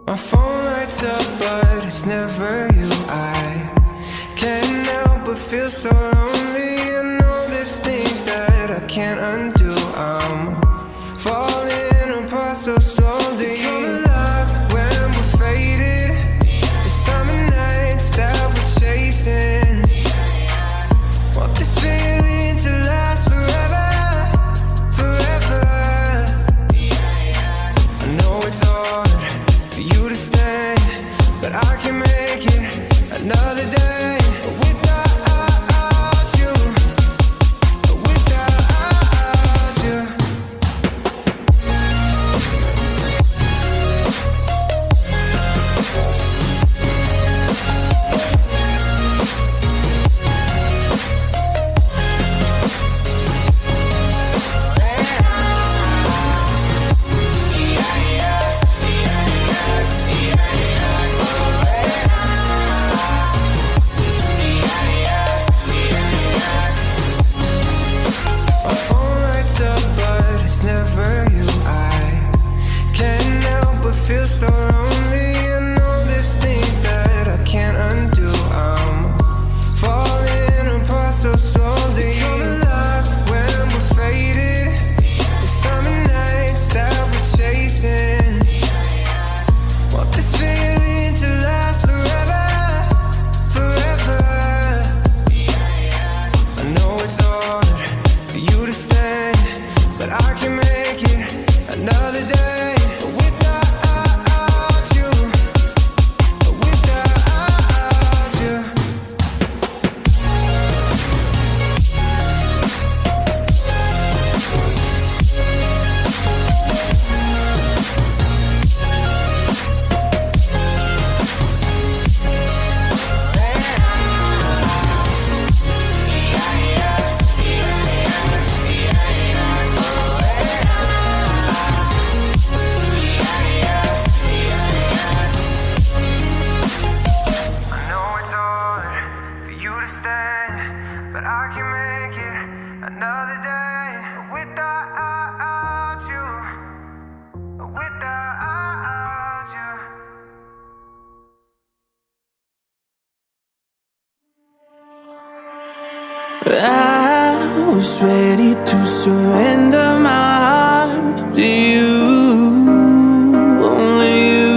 My phone lights up, but it's never you. I can't help but feel so lonely. I know there's things that I can't undo. I'm falling apart so slowly. Come alive when we're faded. The summer nights that we're chasing. Want this feeling to last forever, forever. I know it's hard for you to stay, but I can make it another day without you, without you. Feel so lonely. I know there's things that I can't undo. I'm falling apart so slowly. Come alive when we're faded. The summer nights that we're chasing. Want this feeling to last forever, forever. I know it's hard for you to stay, but I can make it another day. I was ready to surrender my heart to you, only you.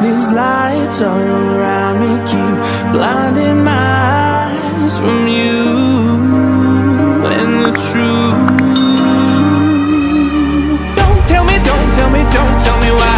These lights all around me keep blinding my eyes from you and the truth. Don't tell me, don't tell me, don't tell me why.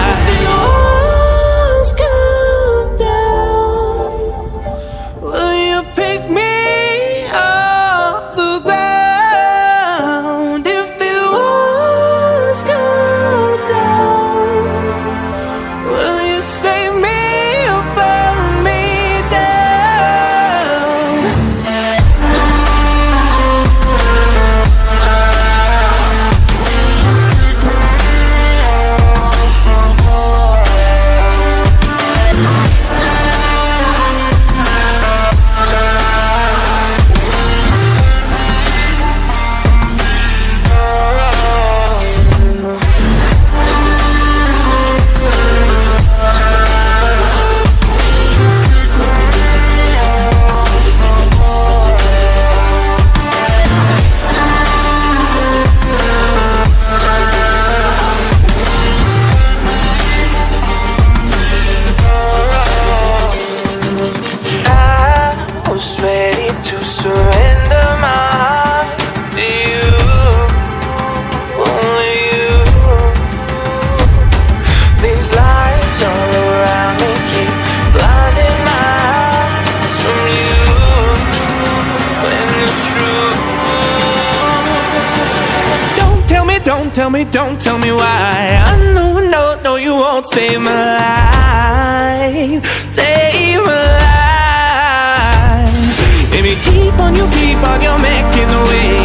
Don't tell me why. I know you won't save my life, save my life. Baby, keep on, you making a way.